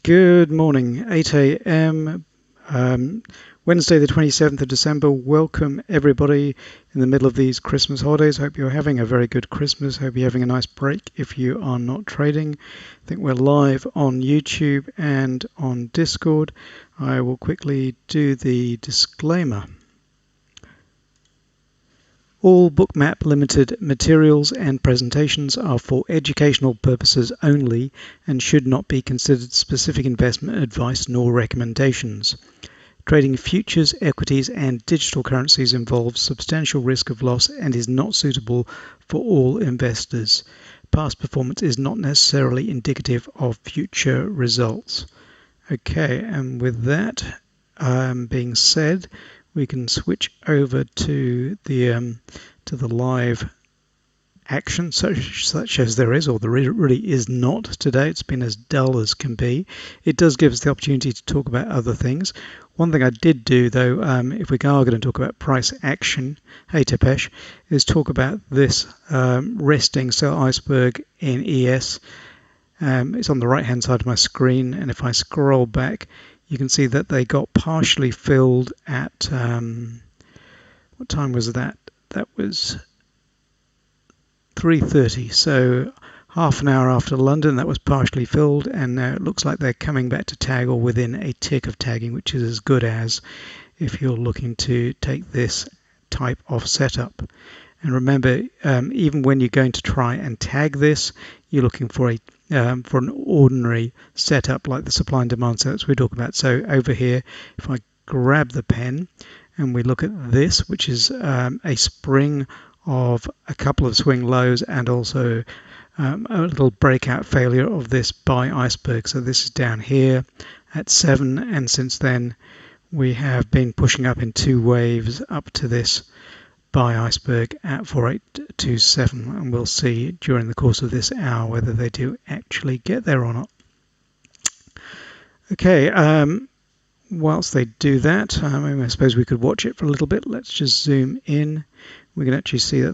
Good morning, 8 a.m. Wednesday, the 27th of December. Welcome, everybody, in the middle of these Christmas holidays. Hope you're having a very good Christmas. Hope you're having a nice break if you are not trading. I think we're live on YouTube and on Discord. I will quickly do the disclaimer. All Bookmap Ltd materials and presentations are for educational purposes only and should not be considered specific investment advice nor recommendations. Trading futures, equities and digital currencies involves substantial risk of loss and is not suitable for all investors. Past performance is not necessarily indicative of future results. Okay, and with that being said, we can switch over to the live action, such as there is, or there really is not today. It's been as dull as can be. It does give us the opportunity to talk about other things. One thing I did do, though, if we are going to talk about price action, hey Tepesh, is talk about this resting sell iceberg in ES. It's on the right hand side of my screen, and if I scroll back, you can see that they got partially filled at what time was that? That was 3:30, so half an hour after London that was partially filled, and now it looks like they're coming back to tag or within a tick of tagging, which is as good as if you're looking to take this type of setup. And remember, even when you're going to try and tag this, you're looking for an ordinary setup like the supply and demand setups we talk about. So over here, if I grab the pen and we look at this, which is a spring of a couple of swing lows and also a little breakout failure of this buy iceberg. So this is down here at 7, and since then we have been pushing up in two waves up to this buy iceberg at 4827, and we'll see during the course of this hour whether they do actually get there or not. Okay, whilst they do that, I suppose we could watch it for a little bit. Let's just zoom in. We can actually see that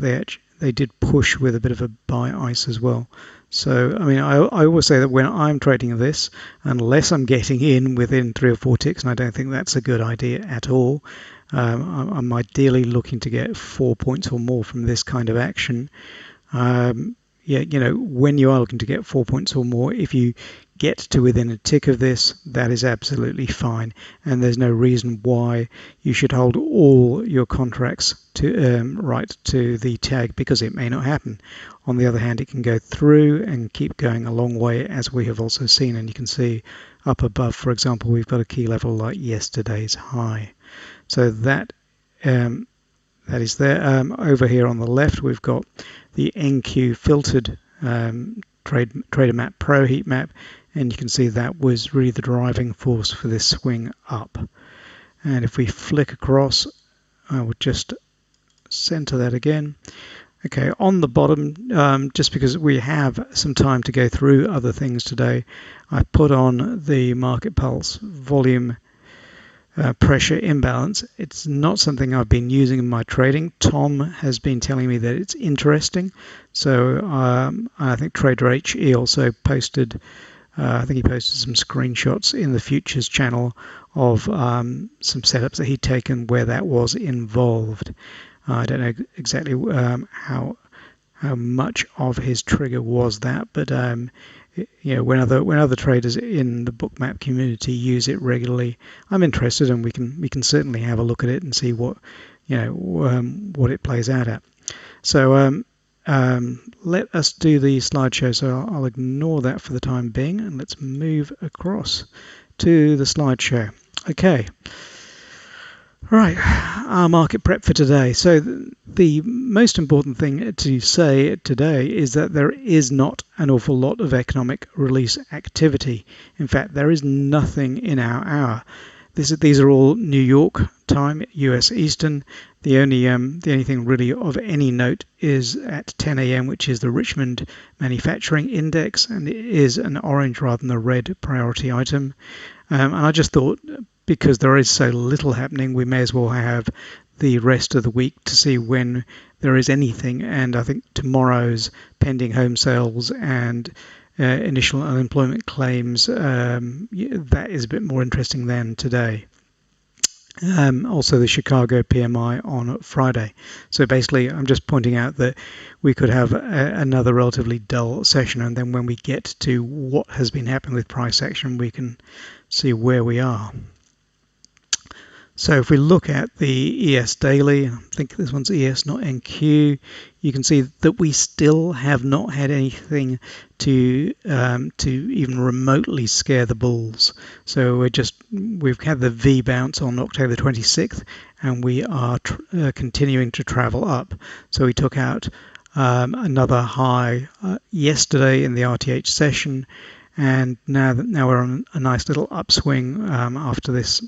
they did push with a bit of a buy ice as well. So, I mean, I always say that when I'm trading this, unless I'm getting in within 3 or 4 ticks, and I don't think that's a good idea at all, I'm ideally looking to get 4 points or more from this kind of action. Yeah, you know, when you are looking to get 4 points or more, if you get to within a tick of this, that is absolutely fine, and there's no reason why you should hold all your contracts to right to the tag, because it may not happen. On the other hand, it can go through and keep going a long way, as we have also seen, and you can see up above, for example, we've got a key level like yesterday's high. So that is there. Over here on the left, we've got the NQ filtered Trader Map Pro heat map, and you can see that was really the driving force for this swing up. And if we flick across, I would just center that again. Okay, on the bottom, just because we have some time to go through other things today, I put on the Market Pulse volume pressure imbalance. It's not something I've been using in my trading. Tom has been telling me that it's interesting. So I think Trader HE also posted, I think he posted some screenshots in the futures channel of some setups that he'd taken where that was involved. I don't know exactly how much of his trigger was that, but you know, when other traders in the Bookmap community use it regularly, I'm interested, and we can certainly have a look at it and see what what it plays out at. So let us do the slideshow. So I'll ignore that for the time being, and let's move across to the slideshow. Okay. Right, our market prep for today. So the most important thing to say today is that there is not an awful lot of economic release activity. In fact, there is nothing in our hour. These are all New York time, US Eastern. The only thing really of any note is at 10 a.m., which is the Richmond Manufacturing Index, and it is an orange rather than a red priority item. And I just thought, because there is so little happening, we may as well have the rest of the week to see when there is anything. And I think tomorrow's pending home sales and initial unemployment claims, that is a bit more interesting than today. Also the Chicago PMI on Friday. So basically, I'm just pointing out that we could have another relatively dull session, and then when we get to what has been happening with price action, we can see where we are. So if we look at the ES daily, I think this one's ES, not NQ, you can see that we still have not had anything to even remotely scare the bulls. So we've had the V bounce on October 26th, and we are continuing to travel up. So we took out another high yesterday in the RTH session. And now we're on a nice little upswing after this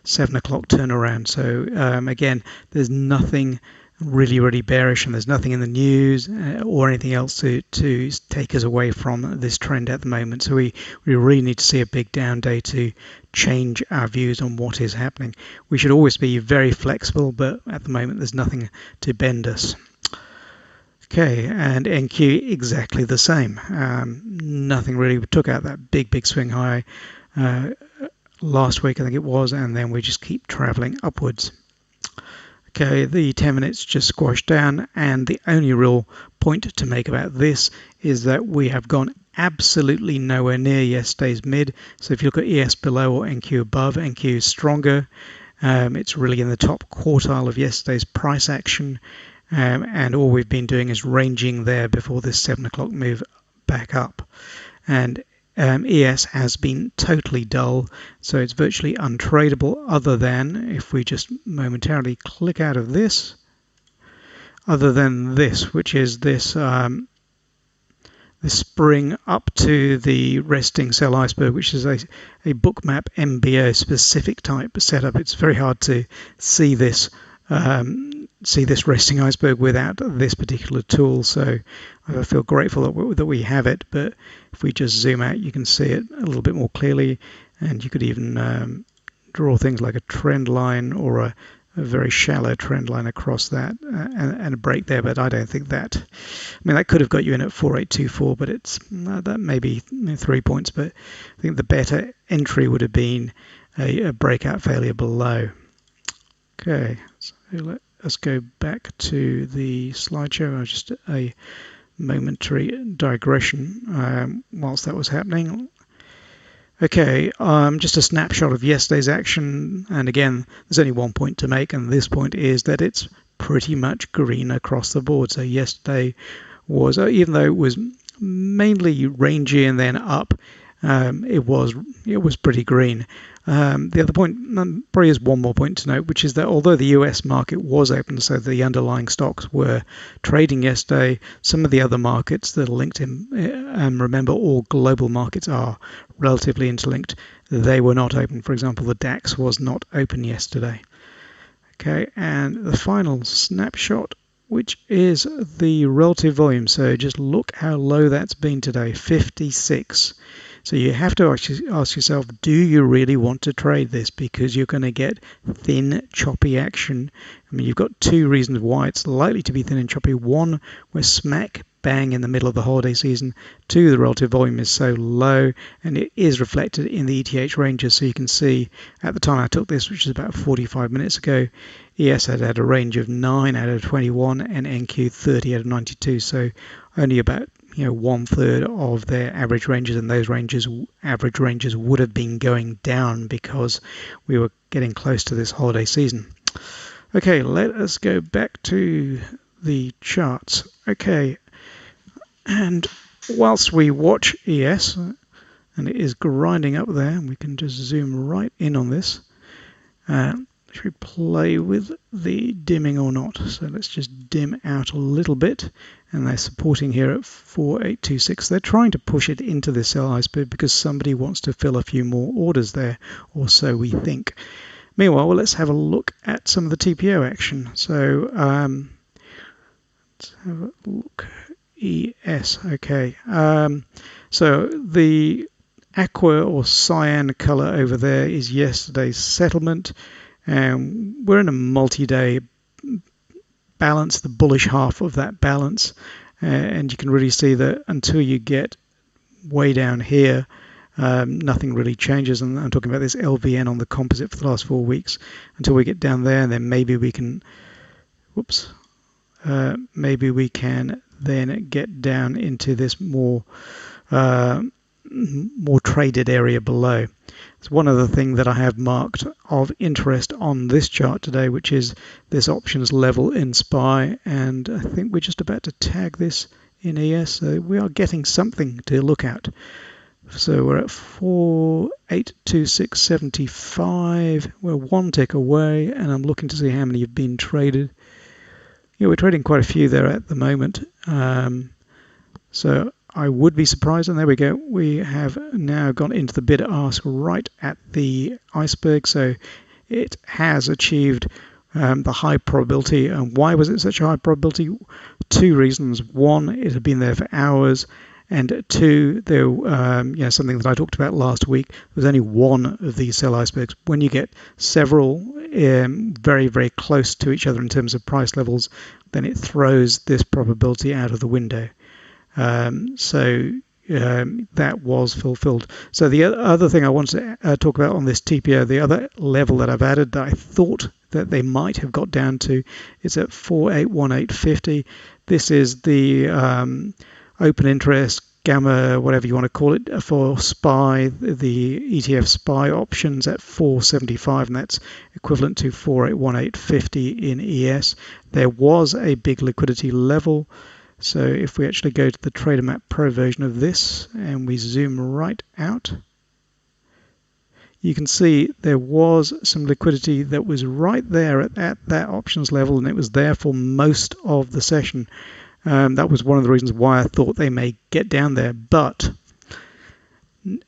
7 o'clock turnaround. So again, there's nothing really bearish, and there's nothing in the news or anything else to take us away from this trend at the moment. So we really need to see a big down day to change our views on what is happening. We should always be very flexible, but at the moment there's nothing to bend us. Okay, and NQ exactly the same. Nothing really. We took out that big swing high last week, I think it was, and then we just keep traveling upwards. Okay, the 10 minutes just squashed down, and the only real point to make about this is that we have gone absolutely nowhere near yesterday's mid. So if you look at ES below or NQ above, NQ is stronger. It's really in the top quartile of yesterday's price action. And all we've been doing is ranging there before this 7 o'clock move back up. And ES has been totally dull, so it's virtually untradeable, other than if we just momentarily click out of this, other than this, which is this this spring up to the resting sell iceberg, which is a Bookmap MBO specific type setup. It's very hard to see this resting iceberg without this particular tool, so I feel grateful that we have it. But if we just zoom out, you can see it a little bit more clearly, and you could even draw things like a trend line or a very shallow trend line across that and a break there. But I don't think that, that could have got you in at 4824, but it's that maybe 3 points. But I think the better entry would have been a breakout failure below. Okay, so let's go back to the slideshow. Just a momentary digression whilst that was happening. Okay, just a snapshot of yesterday's action, and again, there's only one point to make, and this point is that it's pretty much green across the board. So yesterday was, even though it was mainly rangy and then up, it was pretty green. The other point, probably is one more point to note, which is that although the US market was open, so the underlying stocks were trading yesterday, some of the other markets that are linked in, remember all global markets are relatively interlinked, they were not open. For example, the DAX was not open yesterday. Okay, and the final snapshot, which is the relative volume. So just look how low that's been today, 56. So you have to ask yourself, do you really want to trade this? Because you're going to get thin, choppy action. You've got two reasons why it's likely to be thin and choppy. One, we're smack bang in the middle of the holiday season. Two, the relative volume is so low, and it is reflected in the ETH ranges. So you can see at the time I took this, which is about 45 minutes ago, ES had a range of 9 out of 21 and NQ 30 out of 92. So only about 1/3 of their average ranges, and those average ranges would have been going down because we were getting close to this holiday season. Okay, let us go back to the charts. Okay, and whilst we watch ES, and it is grinding up there, we can just zoom right in on this. Should we play with the dimming or not? So let's just dim out a little bit, and they're supporting here at 4826. They're trying to push it into the sell iceberg because somebody wants to fill a few more orders there, or so we think. Meanwhile, let's have a look at some of the TPO action. So let's have a look. ES, okay. So the aqua or cyan color over there is yesterday's settlement. We're in a multi-day balance, the bullish half of that balance, and you can really see that until you get way down here, nothing really changes, and I'm talking about this LVN on the composite for the last 4 weeks until we get down there, and then maybe we can, maybe we can then get down into this more traded area below. It's one other thing that I have marked of interest on this chart today, which is this options level in SPY, and I think we're just about to tag this in ES, so we are getting something to look at. So we're at 4826.75. We're one tick away, and I'm looking to see how many have been traded. Yeah, we're trading quite a few there at the moment. So I would be surprised, and there we go. We have now gone into the bid ask right at the iceberg, so it has achieved the high probability. And why was it such a high probability? 2 reasons. One, it had been there for hours. And 2, there, something that I talked about last week, there was only one of these sell icebergs. When you get several very, very close to each other in terms of price levels, then it throws this probability out of the window. That was fulfilled. So the other thing I wanted to talk about on this TPO, the other level that I've added that I thought that they might have got down to, is at 4818.50. This is the open interest, gamma, whatever you want to call it, for SPY, the ETF SPY options at 475, and that's equivalent to 4818.50 in ES. There was a big liquidity level. So if we actually go to the TraderMap Pro version of this and we zoom right out, you can see there was some liquidity that was right there at that options level, and it was there for most of the session. That was one of the reasons why I thought they may get down there. But,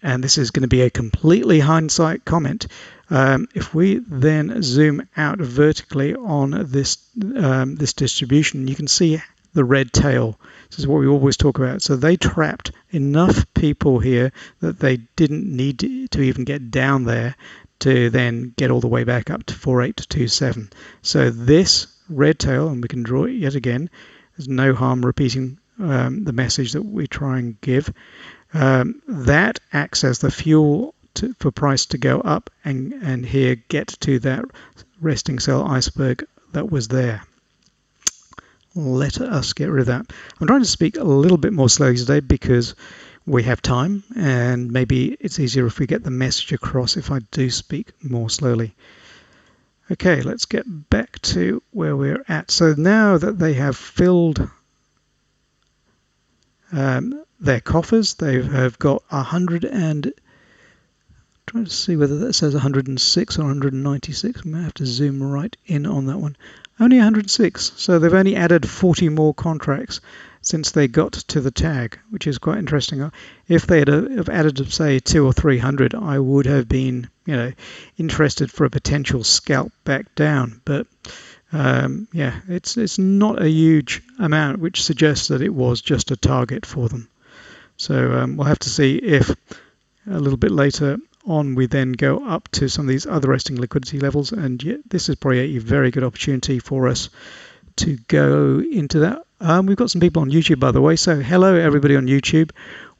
and this is going to be a completely hindsight comment, if we then zoom out vertically on this distribution, you can see the red tail. This is what we always talk about. So they trapped enough people here that they didn't need to even get down there to then get all the way back up to 4827. So this red tail, and we can draw it yet again, there's no harm repeating the message that we try and give. That acts as the fuel for price to go up and here get to that resting sell iceberg that was there. Let us get rid of that. I'm trying to speak a little bit more slowly today because we have time, and maybe it's easier if we get the message across if I do speak more slowly. Okay, let's get back to where we're at. So now that they have filled their coffers, they have got 100 and trying to see whether that says 106 or 196. I might have to zoom right in on that one. Only 106, so they've only added 40 more contracts since they got to the tag, which is quite interesting. If they had have added, say, 200 or 300, I would have been, interested for a potential scalp back down. But it's not a huge amount, which suggests that it was just a target for them. So we'll have to see if a little bit later on we then go up to some of these other resting liquidity levels, and this is probably a very good opportunity for us to go into that. We've got some people on YouTube, by the way, so hello everybody on YouTube,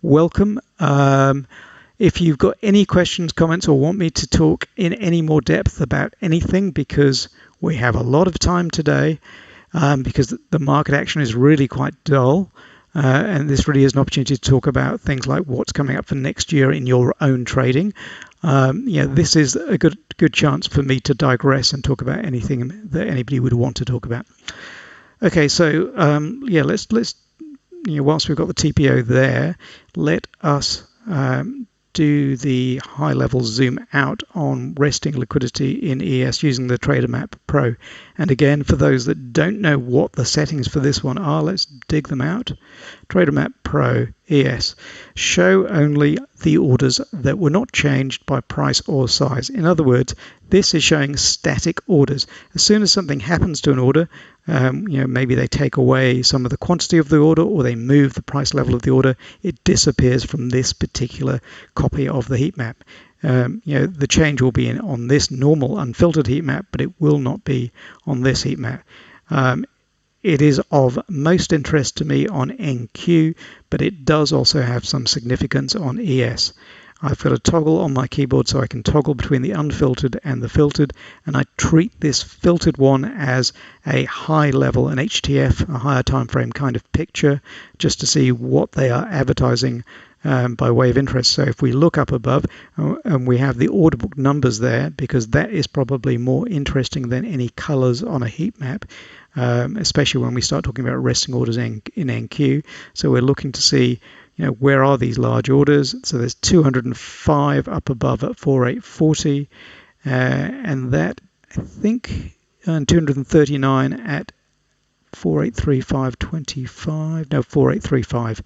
welcome. If you've got any questions, comments, or want me to talk in any more depth about anything, because we have a lot of time today, because the market action is really quite dull, and this really is an opportunity to talk about things like what's coming up for next year in your own trading. This is a good chance for me to digress and talk about anything that anybody would want to talk about. Okay, so let's whilst we've got the TPO there, let us do the high level zoom out on resting liquidity in ES using the TraderMap Pro. And again, for those that don't know what the settings for this one are, let's dig them out. TraderMap Pro ES. Show only the orders that were not changed by price or size. In other words, this is showing static orders. As soon as something happens to an order, maybe they take away some of the quantity of the order or they move the price level of the order, it disappears from this particular copy of the heat map. The change will be on this normal unfiltered heat map, but it will not be on this heat map. it is of most interest to me on NQ, but it does also have some significance on ES. I've got a toggle on my keyboard so I can toggle between the unfiltered and the filtered, and I treat this filtered one as a high level, an HTF, a higher time frame kind of picture, just to see what they are advertising by way of interest. So if we look up above and we have the order book numbers there, because that is probably more interesting than any colors on a heat map, especially when we start talking about resting orders in NQ. So we're looking to see, where are these large orders? So there's 205 up above at 4840, and that, I think, 239 at 4835.25. No, 4835.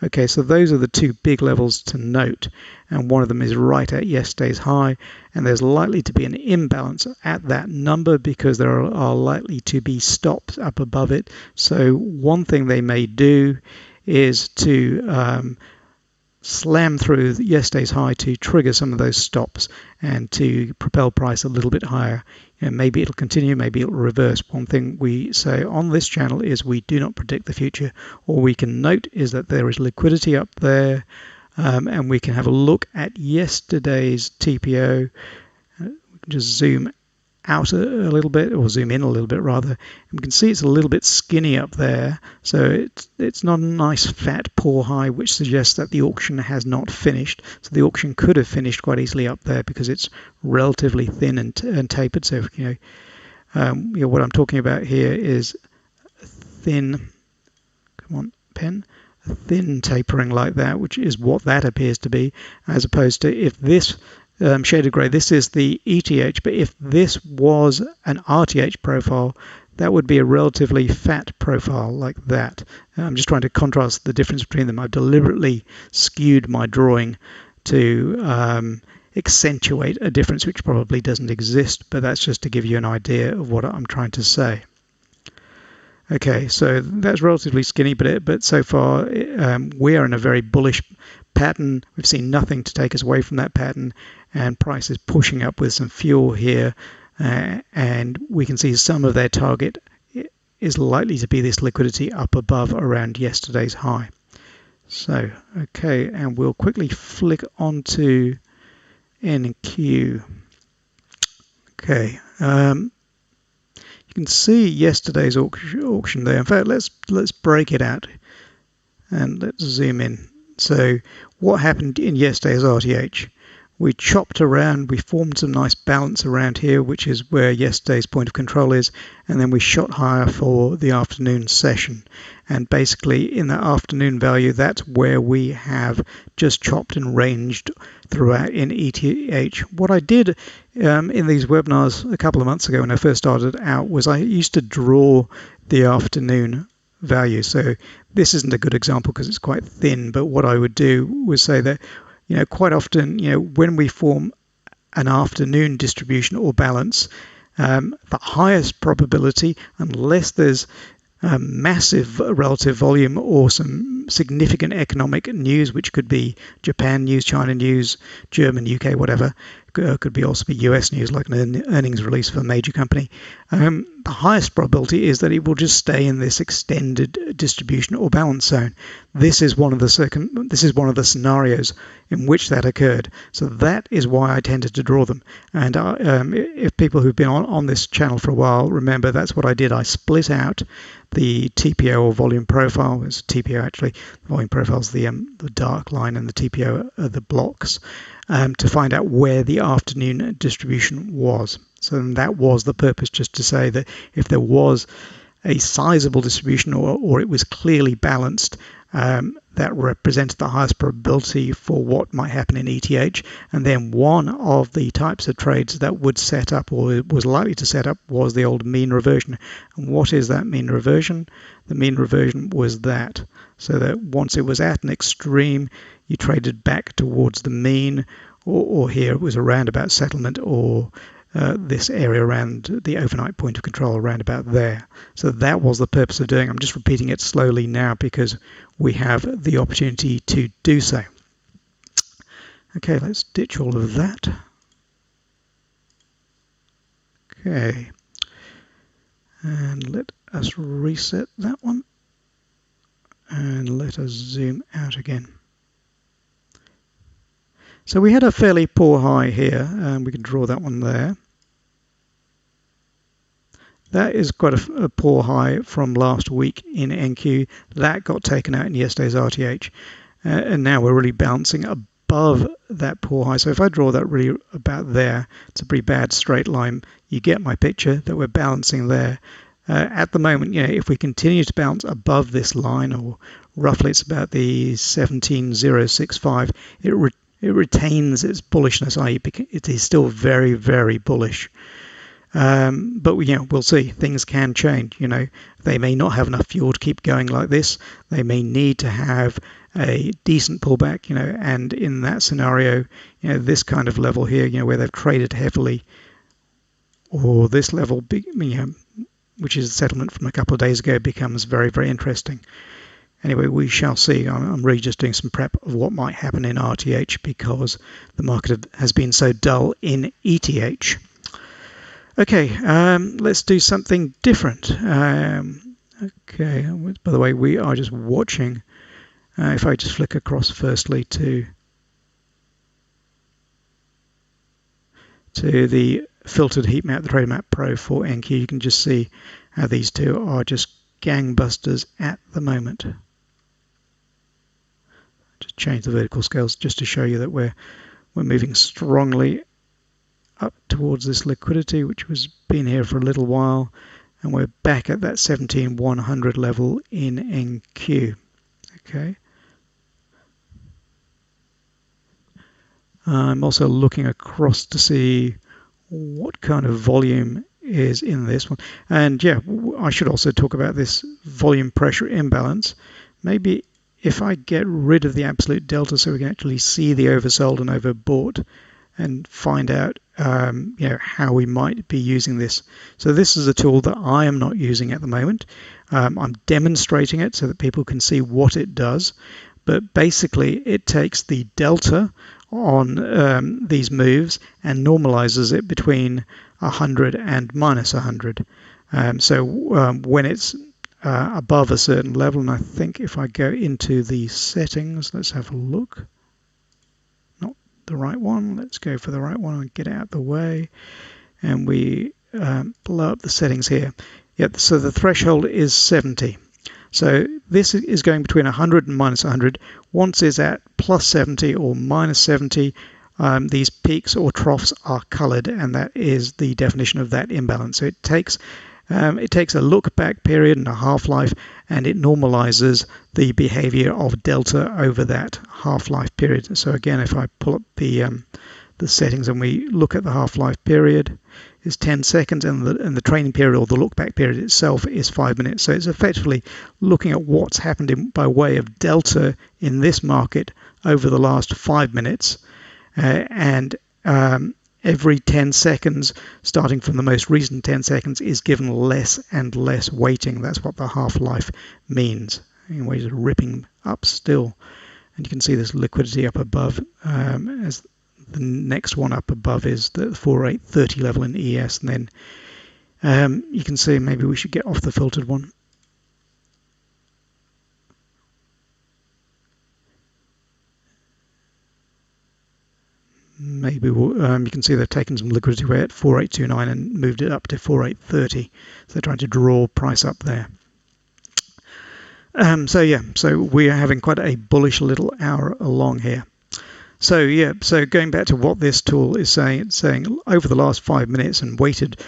Okay, so those are the two big levels to note, and one of them is right at yesterday's high, and there's likely to be an imbalance at that number because there are likely to be stops up above it. So one thing they may do is to slam through yesterday's high to trigger some of those stops and to propel price a little bit higher. Maybe it'll continue, maybe it'll reverse. One thing we say on this channel is we do not predict the future. All we can note is that there is liquidity up there, and we can have a look at yesterday's TPO. We can just zoom out a little bit, or zoom in a little bit rather, and we can see it's a little bit skinny up there, so it's not a nice fat poor high, which suggests that the auction has not finished. So the auction could have finished quite easily up there because it's relatively thin and tapered. So what I'm talking about here is thin, come on pen, a thin tapering like that, which is what that appears to be, as opposed to if this shaded grey, this is the ETH, but if this was an RTH profile, that would be a relatively fat profile like that. I'm just trying to contrast the difference between them. I've deliberately skewed my drawing to accentuate a difference which probably doesn't exist, but that's just to give you an idea of what I'm trying to say. Okay, so that's relatively skinny, but so far we are in a very bullish pattern. We've seen nothing to take us away from that pattern, and price is pushing up with some fuel here, and we can see some of their target is likely to be this liquidity up above around yesterday's high. So, okay, and we'll quickly flick onto NQ. Okay. You can see yesterday's auction there. In fact, let's break it out and let's zoom in. So what happened in yesterday's RTH? We chopped around, we formed some nice balance around here, which is where yesterday's point of control is, and then we shot higher for the afternoon session. And basically in that afternoon value, that's where we have just chopped and ranged throughout in ETH. What I did in these webinars a couple of months ago when I first started out was I used to draw the afternoon value. So this isn't a good example because it's quite thin, but what I would do was say that quite often, when we form an afternoon distribution or balance, the highest probability, unless there's massive relative volume or some significant economic news, which could be Japan news, China news, German, UK, whatever, could be also be US news, like an earnings release for a major company. The highest probability is that it will just stay in this extended distribution or balance zone. This is one of the scenarios in which that occurred. So that is why I tended to draw them. And if people who've been on this channel for a while remember, that's what I did. I split out the TPO or volume profile. It's TPO actually. The volume profile is the dark line, and the TPO are the blocks, to find out where the afternoon distribution was. So that was the purpose, just to say that if there was a sizable distribution or it was clearly balanced, that represented the highest probability for what might happen in ETH. And then one of the types of trades that would set up or was likely to set up was the old mean reversion. And what is that mean reversion? The mean reversion was that. So that once it was at an extreme, you traded back towards the mean, or here it was a roundabout settlement, or this area around the overnight point of control around about there. So that was the purpose of doing. I'm just repeating it slowly now because we have the opportunity to do so. Okay, let's ditch all of that. Okay, and let us reset that one and let us zoom out again. So we had a fairly poor high here, and we can draw that one there. That is quite a poor high from last week in NQ. That got taken out in yesterday's RTH. And now we're really bouncing above that poor high. So if I draw that really about there, it's a pretty bad straight line. You get my picture that we're balancing there. At the moment, if we continue to bounce above this line, or roughly it's about the 17,065, it retains its bullishness, i.e. it is still very, very bullish. But we'll see. Things can change. They may not have enough fuel to keep going like this. They may need to have a decent pullback. And in that scenario, this kind of level here, where they've traded heavily, or this level, which is a settlement from a couple of days ago, becomes very, very interesting. Anyway, we shall see. I'm really just doing some prep of what might happen in RTH because the market has been so dull in ETH. Okay, let's do something different. Okay, by the way, we are just watching. If I just flick across firstly to the filtered heat map, the Trader Map Pro for NQ, you can just see how these two are just gangbusters at the moment. Just change the vertical scales just to show you that we're moving strongly up towards this liquidity, which has been here for a little while, and we're back at that 17,100 level in NQ. Okay. I'm also looking across to see what kind of volume is in this one. And yeah, I should also talk about this volume pressure imbalance. Maybe if I get rid of the absolute delta so we can actually see the oversold and overbought and find out how we might be using this. So this is a tool that I am not using at the moment. I'm demonstrating it so that people can see what it does. But basically, it takes the delta on these moves and normalizes it between 100 and minus 100. So when it's above a certain level, and I think if I go into the settings, let's have a look. Not the right one. Let's go for the right one and get out of the way. And we blow up the settings here. Yep, so the threshold is 70. So this is going between 100 and minus 100. Once it's at plus 70 or minus 70, these peaks or troughs are colored, and that is the definition of that imbalance. So it takes a look back period and a half-life, and it normalizes the behavior of delta over that half-life period. So again, if I pull up the settings and we look at the half-life period, is 10 seconds, and the training period or the look back period itself is 5 minutes. So it's effectively looking at what's happened by way of delta in this market over the last 5 minutes, and every 10 seconds, starting from the most recent 10 seconds, is given less and less weighting. That's what the half-life means. Anyway, it's ripping up still, and you can see this liquidity up above. As the next one up above is the 4830 level in ES, and then you can see maybe we should get off the filtered one. Maybe you can see they've taken some liquidity away at 4829 and moved it up to 4830. So they're trying to draw price up there. So we are having quite a bullish little hour along here. So going back to what this tool is saying, it's saying over the last 5 minutes and weighted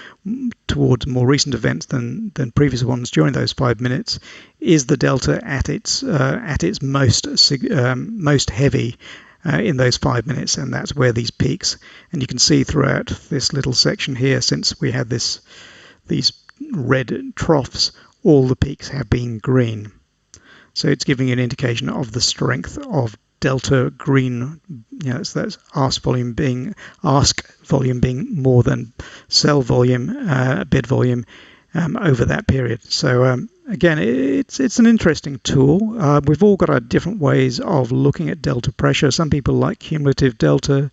towards more recent events than previous ones during those 5 minutes, is the delta at its most heavy in those 5 minutes, and that's where these peaks. And you can see throughout this little section here, since we had these red troughs, all the peaks have been green. So it's giving you an indication of the strength of delta green. So that's ask volume being more than sell volume, bid volume over that period. So again, it's an interesting tool. We've all got our different ways of looking at delta pressure. Some people like cumulative delta.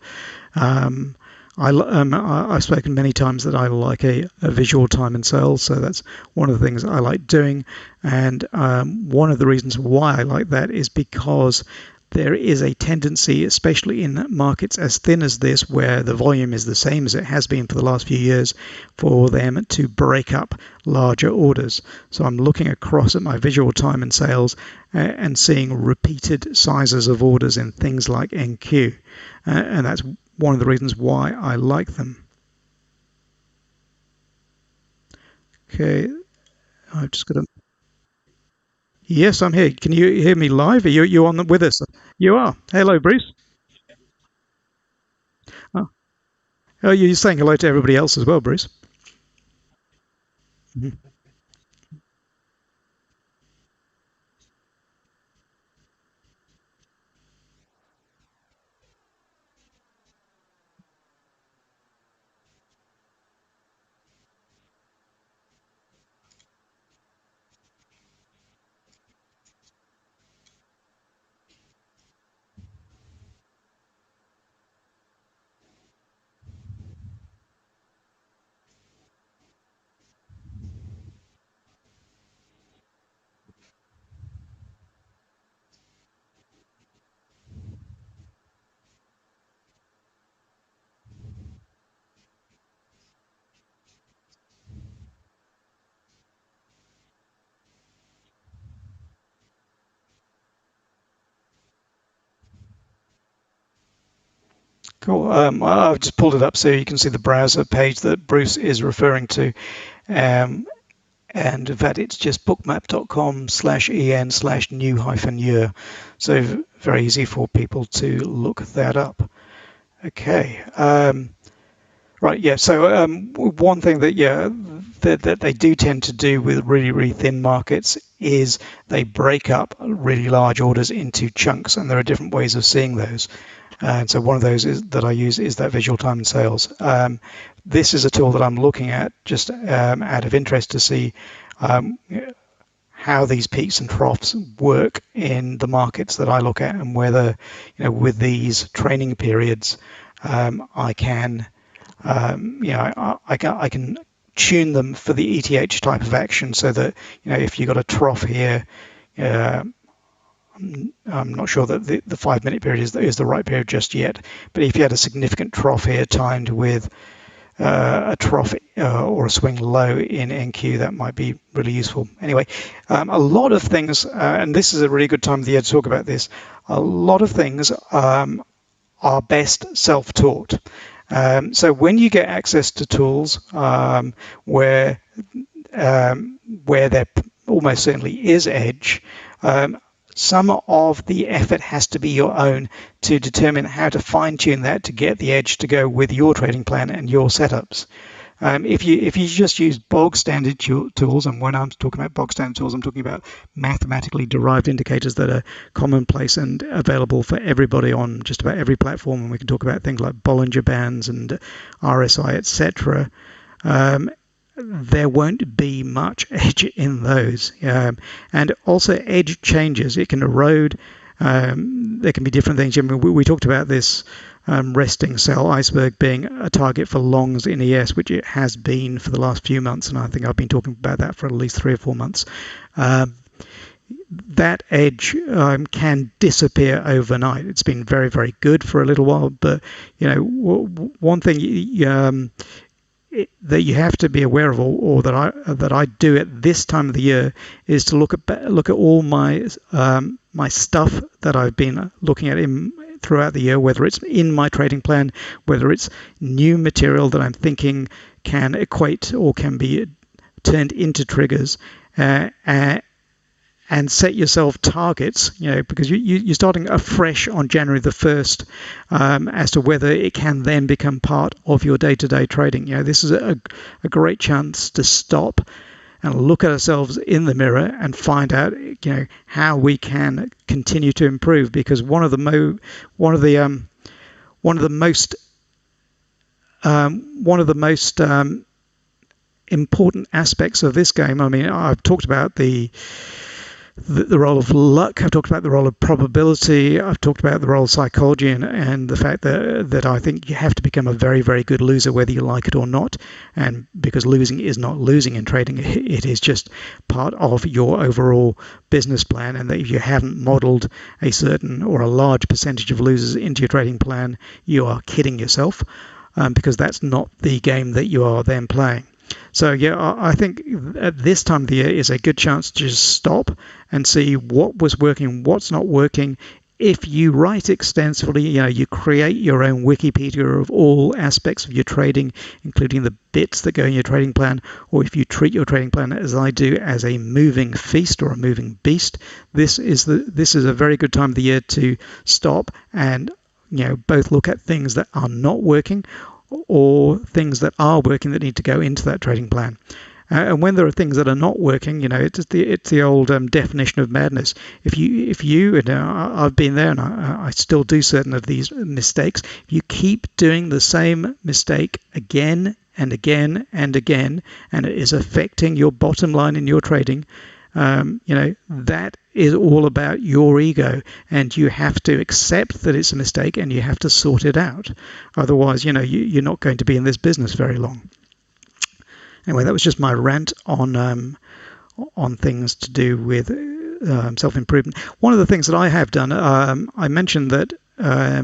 I've spoken many times that I like a visual time and sales, so that's one of the things I like doing. And one of the reasons why I like that is because there is a tendency, especially in markets as thin as this, where the volume is the same as it has been for the last few years, for them to break up larger orders. So I'm looking across at my visual time and sales and seeing repeated sizes of orders in things like NQ. And that's one of the reasons why I like them. Okay, I've just got to. Yes, I'm here. Can you hear me live? Are you on with us? You are. Hello, Bruce. Oh, oh, you're saying hello to everybody else as well, Bruce. Mhm. Cool. I've just pulled it up so you can see the browser page that Bruce is referring to. Um, and in fact, it's just bookmap.com/en/new-year. So very easy for people to look that up. Okay. Right, yeah. So one thing that that they do tend to do with really thin markets is they break up really large orders into chunks, and there are different ways of seeing those. And so one of those is that I use is that visual time and sales. This is a tool that I'm looking at just out of interest to see um, how these peaks and troughs work in the markets that I look at, and whether with these training periods I can I can tune them for the ETH type of action, so that if you've got a trough here, uh, I'm not sure that the 5 minute period is the right period just yet. But if you had a significant trough here timed with a trough or a swing low in NQ, that might be really useful. Anyway, a lot of things, and this is a really good time of the year to talk about this. A lot of things are best self-taught. So when you get access to tools where there almost certainly is edge, some of the effort has to be your own to determine how to fine-tune that to get the edge to go with your trading plan and your setups. If you just use bog standard tools, and when I'm talking about bog standard tools, I'm talking about mathematically derived indicators that are commonplace and available for everybody on just about every platform, and we can talk about things like Bollinger Bands and RSI, etc. There won't be much edge in those. And also edge changes. It can erode. There can be different things. I mean, we talked about this resting sell iceberg being a target for longs in ES, which it has been for the last few months, and I think I've been talking about that for at least 3 or 4 months. That edge can disappear overnight. It's been very good for a little while, but one thing that you have to be aware of, or that I do at this time of the year, is to look at all my my stuff that I've been looking at throughout the year, whether it's in my trading plan, whether it's new material that I'm thinking can equate or can be turned into triggers, and set yourself targets, because you're starting afresh on January the 1st, as to whether it can then become part of your day-to-day trading. This is a great chance to stop and look at ourselves in the mirror and find out, how we can continue to improve. Because one of the most important aspects of this game. I mean, I've talked about the the role of luck. I've talked about the role of probability. I've talked about the role of psychology and the fact that I think you have to become a very, very good loser whether you like it or not. And because losing is not losing in trading, it is just part of your overall business plan. And that if you haven't modeled a certain or a large percentage of losers into your trading plan, you are kidding yourself, because that's not the game that you are then playing. So yeah, I think at this time of the year is a good chance to just stop and see what was working, what's not working. If you write extensively, you create your own Wikipedia of all aspects of your trading, including the bits that go in your trading plan, or if you treat your trading plan, as I do, as a moving feast or a moving beast, this is a very good time of the year to stop and both look at things that are not working or things that are working that need to go into that trading plan. And when there are things that are not working, it's the old definition of madness. If you and I've been there, and I still do certain of these mistakes. If you keep doing the same mistake again and again and again, and it is affecting your bottom line in your trading, that is all about your ego, and you have to accept that it's a mistake and you have to sort it out. Otherwise, you're not going to be in this business very long. Anyway, that was just my rant on things to do with self-improvement. One of the things that I have done, I mentioned that I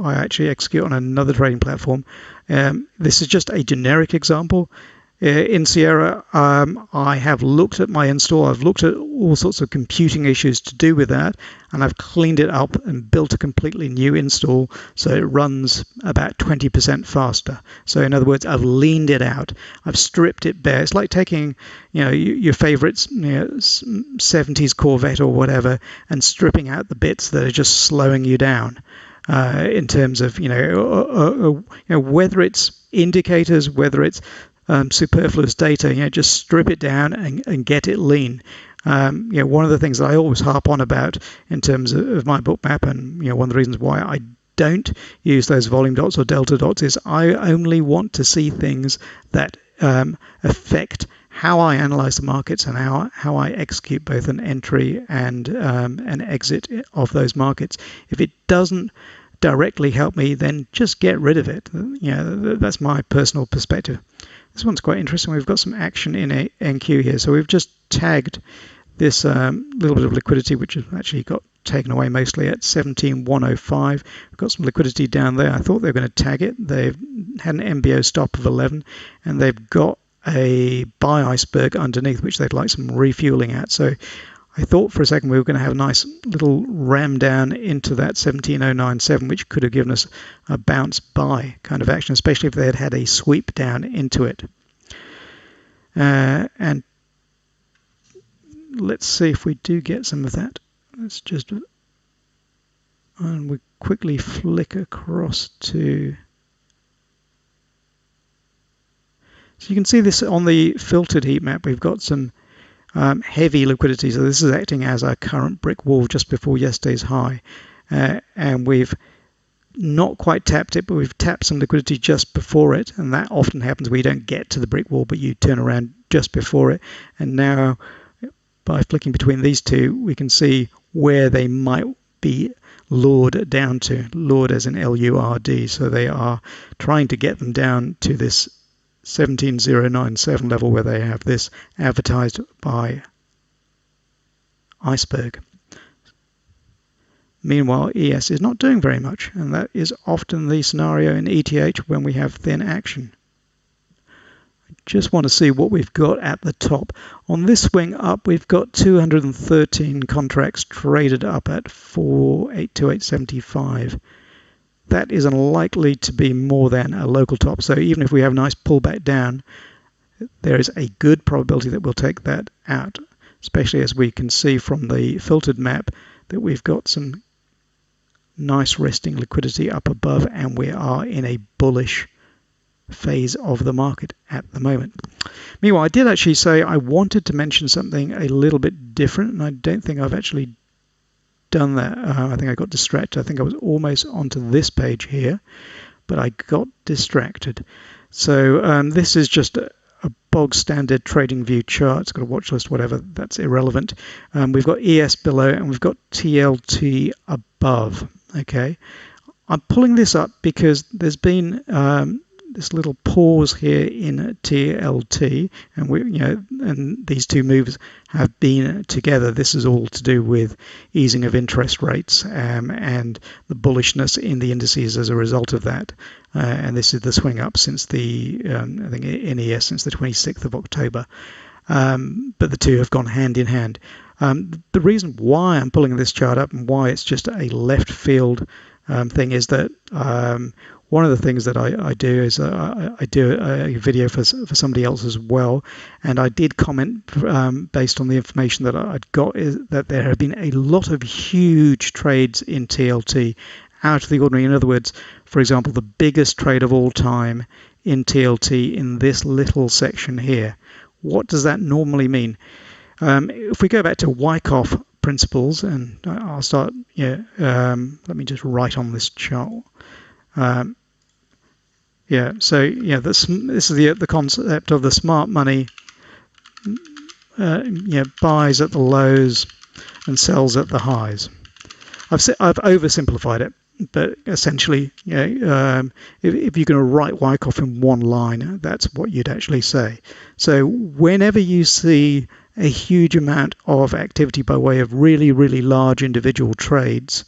actually execute on another trading platform. This is just a generic example. In Sierra, I have looked at my install. I've looked at all sorts of computing issues to do with that, and I've cleaned it up and built a completely new install so it runs about 20% faster. So in other words, I've leaned it out. I've stripped it bare. It's like taking your favorite 70s Corvette or whatever and stripping out the bits that are just slowing you down. In terms of whether it's indicators, whether it's superfluous data, just strip it down and get it lean. One of the things that I always harp on about in terms of my bookmap, and one of the reasons why I don't use those volume dots or delta dots, is I only want to see things that affect how I analyze the markets and how I execute both an entry and an exit of those markets. If it doesn't directly help me, then just get rid of it. That's my personal perspective. This one's quite interesting. We've got some action in a NQ here. So we've just tagged this little bit of liquidity, which has actually got taken away mostly at 17,105. We've got some liquidity down there. I thought they were going to tag it. They've had an MBO stop of 11, and they've got a buy iceberg underneath, which they'd like some refueling at. So I thought for a second we were going to have a nice little ram down into that 17,097, which could have given us a bounce buy kind of action, especially if they had had a sweep down into it. And let's see if we do get some of that. Let's just, and we quickly flick across to, so you can see this on the filtered heat map. We've got some heavy liquidity, so this is acting as our current brick wall just before yesterday's high, and we've not quite tapped it, but we've tapped some liquidity just before it, and that often happens where you don't get to the brick wall but you turn around just before it. And now by flicking between these two, we can see where they might be lured down to, lured as in LURD. So they are trying to get them down to this 17,097 level where they have this advertised by iceberg. Meanwhile, ES is not doing very much, and that is often the scenario in ETH when we have thin action. I just want to see what we've got at the top. On this swing up, we've got 213 contracts traded up at 4828.75. That is unlikely to be more than a local top. So even if we have a nice pullback down, there is a good probability that we'll take that out, especially as we can see from the filtered map that we've got some nice resting liquidity up above, and we are in a bullish phase of the market at the moment. Meanwhile, I did actually say I wanted to mention something a little bit different, and I don't think I've actually done that. I think I got distracted. I think I was almost onto this page here, but I got distracted. So this is just a bog standard trading view chart. It's got a watch list, whatever. That's irrelevant. We've got ES below and we've got TLT above. Okay, I'm pulling this up because there's been this little pause here in TLT, and and these two moves have been together. This is all to do with easing of interest rates and the bullishness in the indices as a result of that. And this is the swing up since the I think NES since the 26th of October. But the two have gone hand in hand. The reason why I'm pulling this chart up and why it's just a left field thing is that one of the things that I do is I do a video for somebody else as well, and I did comment based on the information that I'd got is that there have been a lot of huge trades in TLT out of the ordinary. In other words, for example, the biggest trade of all time in TLT in this little section here. What does that normally mean? If we go back to Wyckoff principles, and I'll start, let me just write on this chart. This is the concept of the smart money, buys at the lows and sells at the highs. I've oversimplified it, but essentially, if you're going to write Wyckoff in one line, that's what you'd actually say. So whenever you see a huge amount of activity by way of really, really large individual trades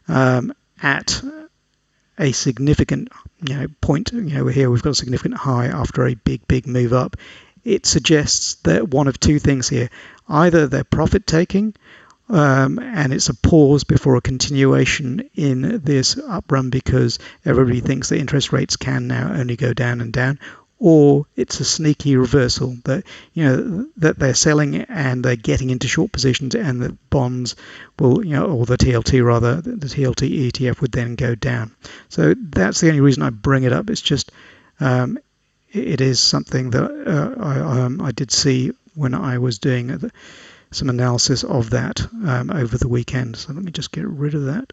at a significant point, here we've got a significant high after a big move up, it suggests that one of two things here. Either they're profit taking and it's a pause before a continuation in this up run because everybody thinks that interest rates can now only go down and down, or it's a sneaky reversal that that they're selling and they're getting into short positions, and the bonds will, or the TLT rather, the TLT ETF would then go down. So that's the only reason I bring it up. It's just it is something that I did see when I was doing some analysis of that over the weekend. So let me just get rid of that.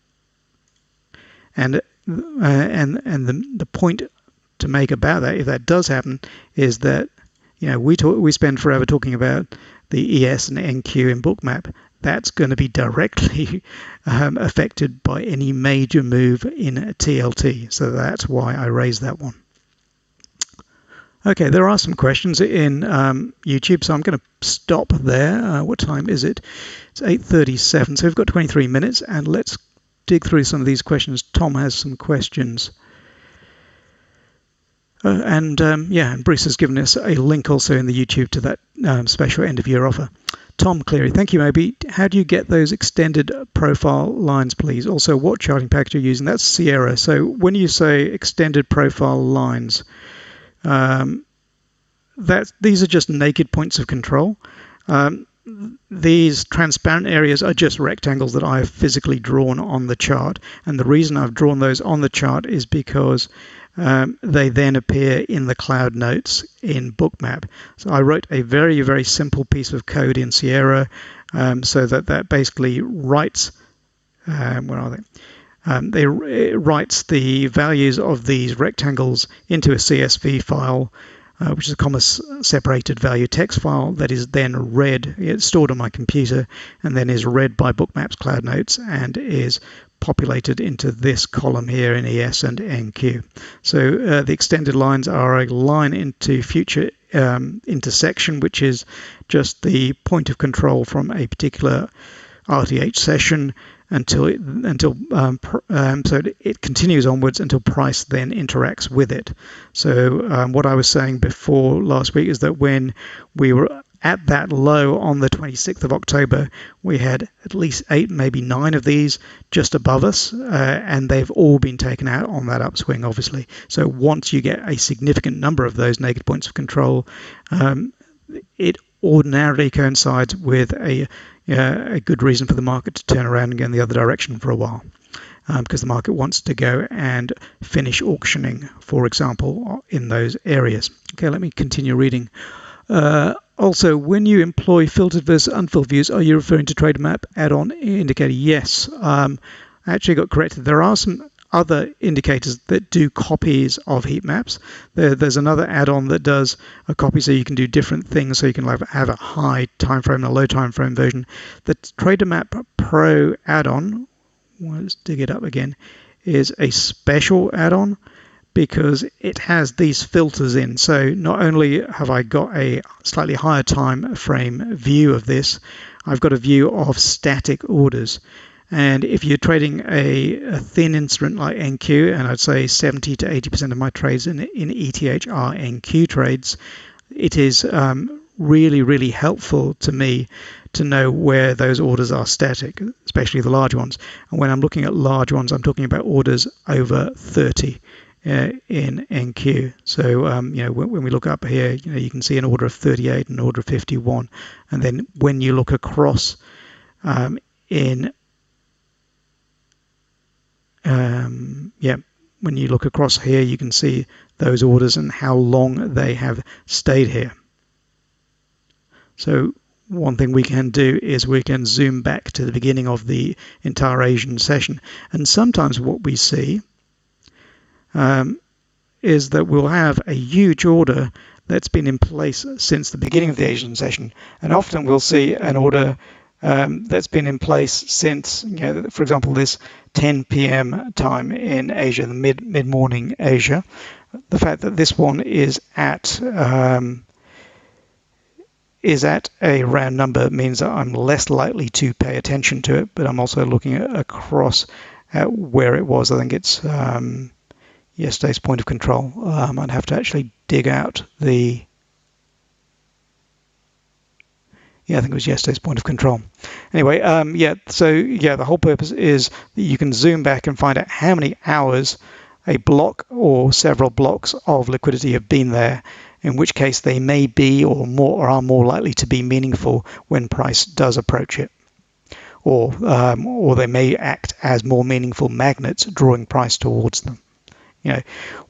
And the point to make about that, if that does happen, is that we spend forever talking about the ES and NQ in Bookmap. That's going to be directly affected by any major move in TLT. So that's why I raised that one. Okay, there are some questions in YouTube, so I'm going to stop there. What time is it? It's 8:37, so we've got 23 minutes, and let's dig through some of these questions. Tom has some questions. And Bruce has given us a link also in the YouTube to that special end-of-year offer. Tom Cleary, thank you, Moby. How do you get those extended profile lines, please? Also, what charting package are you using? That's Sierra. So when you say extended profile lines, these are just naked points of control. These transparent areas are just rectangles that I have physically drawn on the chart, and the reason I've drawn those on the chart is because they then appear in the cloud notes in Bookmap. So I wrote a very, very simple piece of code in Sierra so that basically writes, where are they? It writes the values of these rectangles into a CSV file, which is a comma-separated value text file that is then read. It's stored on my computer and then is read by Bookmap's cloud notes and is populated into this column here in ES and NQ. So the extended lines are a line into future intersection, which is just the point of control from a particular RTH session until it continues onwards until price then interacts with it. So what I was saying before last week is that when we were at that low on the 26th of October, we had at least 8, maybe 9 of these just above us, and they've all been taken out on that upswing, obviously. So once you get a significant number of those naked points of control, it ordinarily coincides with a good reason for the market to turn around and go in the other direction for a while, because the market wants to go and finish auctioning, for example, in those areas. Okay, let me continue reading. Also, when you employ filtered versus unfilled views, are you referring to TraderMap add-on indicator? Yes, I actually got corrected. There are some other indicators that do copies of heat maps. There's another add-on that does a copy, so you can do different things. So you can have a high time frame and a low time frame version. The Trader Map Pro add-on, let's dig it up again, is a special add-on because it has these filters in. So not only have I got a slightly higher time frame view of this, I've got a view of static orders. And if you're trading a thin instrument like NQ, and I'd say 70 to 80% of my trades in ETH are NQ trades, it is really, really helpful to me to know where those orders are static, especially the large ones. And when I'm looking at large ones, I'm talking about orders over 30 in NQ. So when we look up here, you can see an order of 38 and an order of 51. And then when you look across when you look across here, you can see those orders and how long they have stayed here. So one thing we can do is we can zoom back to the beginning of the entire Asian session. And sometimes what we see is that we'll have a huge order that's been in place since the beginning of the Asian session. And often we'll see an order that's been in place since, for example, this 10 p.m. time in Asia, the mid-morning Asia. The fact that this one is at a round number means that I'm less likely to pay attention to it, but I'm also looking across at where it was. I think it's yesterday's point of control. I'd have to actually dig out the... I think it was yesterday's point of control. Anyway, the whole purpose is that you can zoom back and find out how many hours a block or several blocks of liquidity have been there, in which case they may be or are more likely to be meaningful when price does approach it. Or they may act as more meaningful magnets drawing price towards them.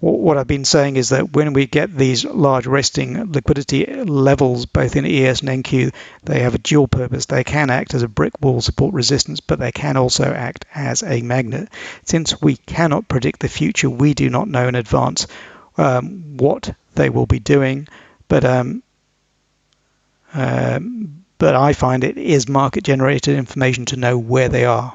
What I've been saying is that when we get these large resting liquidity levels, both in ES and NQ, they have a dual purpose. They can act as a brick wall support resistance, but they can also act as a magnet. Since we cannot predict the future, we do not know in advance what they will be doing, but I find it is market generated information to know where they are.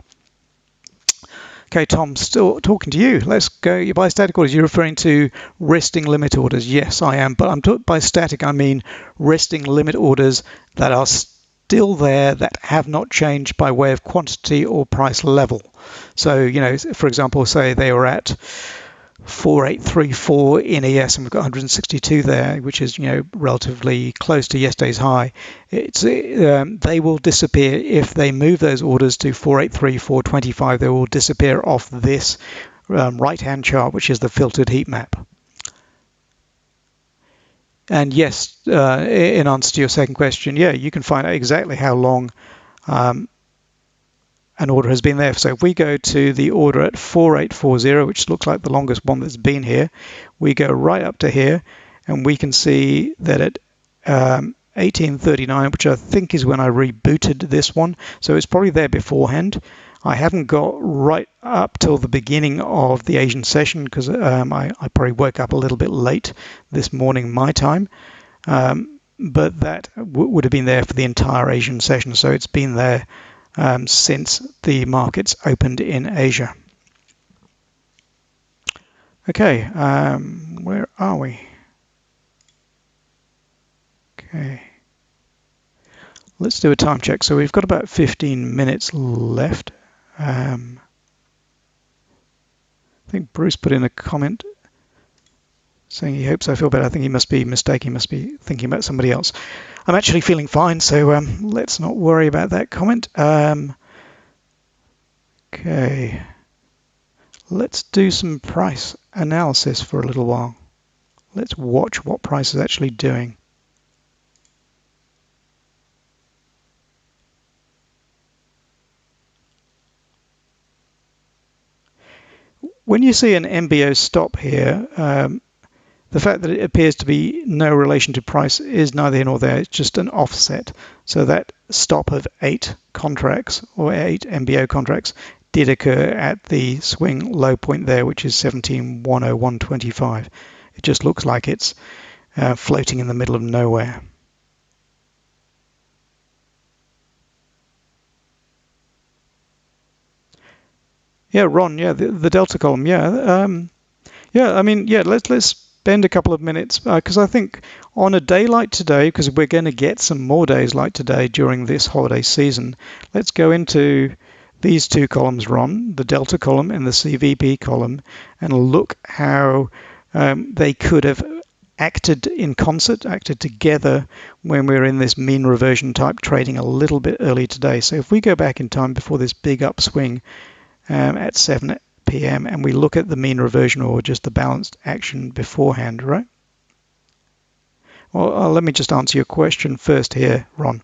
Okay, Tom, still talking to you. Let's go. You buy static orders. You're referring to resting limit orders. Yes, I am. But by static, I mean resting limit orders that are still there, that have not changed by way of quantity or price level. So, for example, say they were at 4834 in ES and we've got 162 there, which is relatively close to yesterday's high. They will disappear if they move those orders to 4834.25. They will disappear off this right hand chart, which is the filtered heat map. And yes, in answer to your second question, you can find out exactly how long an order has been there. So if we go to the order at 4840, which looks like the longest one that's been here, we go right up to here and we can see that at 1839, which I think is when I rebooted this one, so it's probably there beforehand. I haven't got right up till the beginning of the Asian session because I probably woke up a little bit late this morning my time, but that would have been there for the entire Asian session, so it's been there since the markets opened in Asia. Okay, where are we? Okay, let's do a time check. So we've got about 15 minutes left. I think Bruce put in a comment saying he hopes I feel better. I think he must be mistaken. He must be thinking about somebody else. I'm actually feeling fine, so let's not worry about that comment. Okay, let's do some price analysis for a little while. Let's watch what price is actually doing. When you see an MBO stop here, the fact that it appears to be no relation to price is neither here nor there. It's just an offset. So that stop of 8 contracts or 8 MBO contracts did occur at the swing low point there, which is 17,101.25. It just looks like it's floating in the middle of nowhere. Yeah, Ron. Yeah, the delta column. Yeah, yeah. I mean, yeah. Let's spend a couple of minutes because I think on a day like today, because we're going to get some more days like today during this holiday season. Let's go into these two columns, Ron, the delta column and the CVP column, and look how they could have acted in concert, acted together when we were in this mean reversion type trading a little bit early today. So if we go back in time before this big upswing at 7 p.m. and we look at the mean reversion or just the balanced action beforehand, right? Well, let me just answer your question first here, Ron.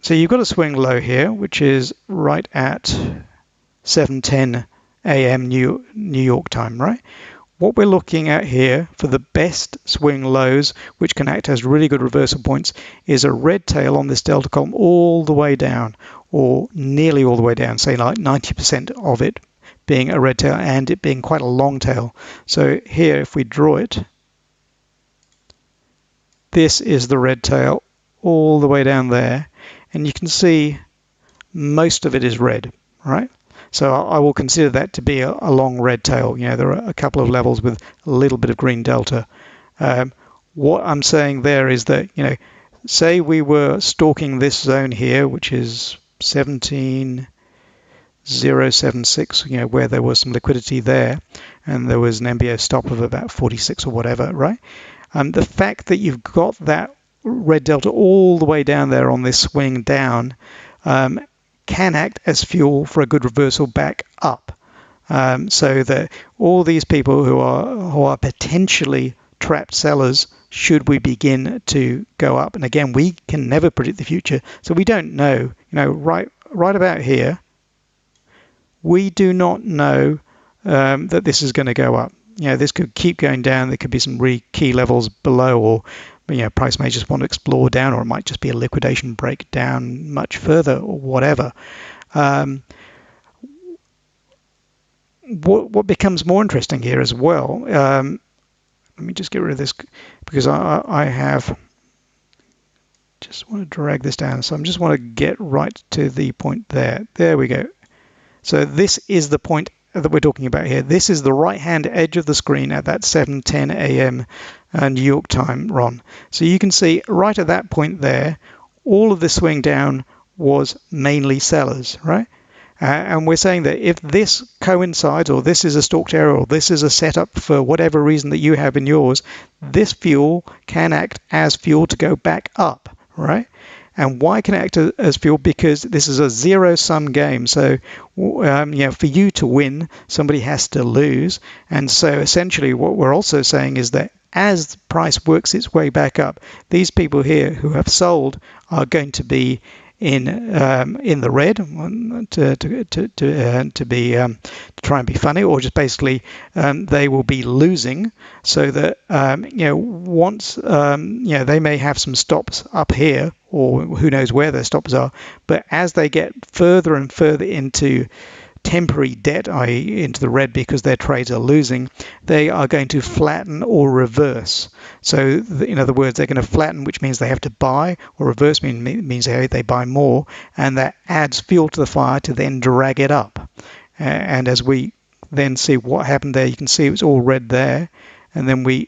So you've got a swing low here, which is right at 7:10 a.m. New York time, right? What we're looking at here for the best swing lows, which can act as really good reversal points, is a red tail on this delta column all the way down, or nearly all the way down, say like 90% of it being a red tail and it being quite a long tail. So here, if we draw it, this is the red tail all the way down there, and you can see most of it is red, right? So I will consider that to be a long red tail. You know, there are a couple of levels with a little bit of green delta. What I'm saying there is that, you know, say we were stalking this zone here, which is 17,076, you know, where there was some liquidity there, and there was an MBO stop of about 46 or whatever, right? The fact that you've got that red delta all the way down there on this swing down can act as fuel for a good reversal back up, so that all these people who are potentially trapped sellers, should we begin to go up, and again, we can never predict the future, so we don't know. You know, right about here, we do not know that this is going to go up. You know, this could keep going down. There could be some really key levels below, or you know, price may just want to explore down, or it might just be a liquidation break down much further, or whatever. What becomes more interesting here as well, let me just get rid of this, because I have just want to drag this down, so I just want to get right to the point there. There we go. So this is the point that we're talking about here. This is the right-hand edge of the screen at that 7:10 a.m. New York time, Ron. So you can see right at that point there, all of the swing down was mainly sellers, right? And we're saying that if this coincides, or this is a stalked area, or this is a setup for whatever reason that you have in yours, this fuel can act as fuel to go back up, right? And why can it act as fuel? Because this is a zero-sum game. So, you know, for you to win, somebody has to lose. And so essentially what we're also saying is that as the price works its way back up, these people here who have sold are going to be in the red to try and be funny, or just basically they will be losing, so that you know, once you know, they may have some stops up here, or who knows where their stops are, but as they get further and further into temporary debt, i.e. into the red because their trades are losing, they are going to flatten or reverse. So in other words, they're going to flatten, which means they have to buy, or reverse means they buy more, and that adds fuel to the fire to then drag it up. And as we then see what happened there, you can see it was all red there, and then you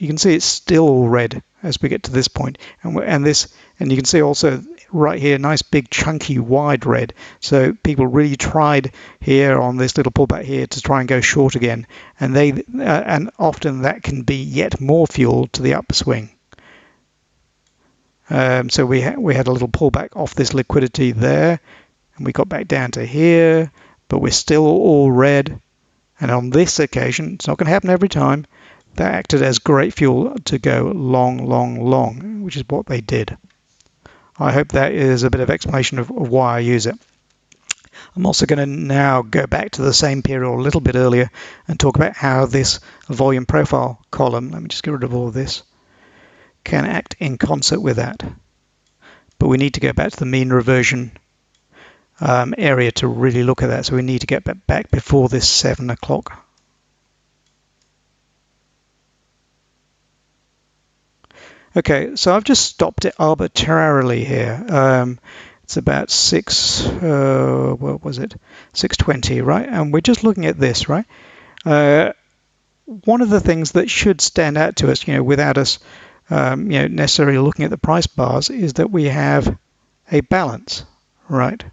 can see it's still all red as we get to this point, and you can see also right here, nice big chunky wide red. So people really tried here on this little pullback here to try and go short again, and and often that can be yet more fuel to the upswing. So we had a little pullback off this liquidity there, and we got back down to here, but we're still all red. And on this occasion, it's not going to happen every time, that acted as great fuel to go long, long, long, which is what they did. I hope that is a bit of explanation of why I use it. I'm also going to now go back to the same period or a little bit earlier and talk about how this volume profile column, let me just get rid of all of this, can act in concert with that. But we need to go back to the mean reversion area to really look at that. So we need to get back before this 7 o'clock. Okay, so I've just stopped it arbitrarily here. It's about 6:20, right? And we're just looking at this, right? One of the things that should stand out to us, without us, necessarily looking at the price bars, is that we have a balance, right?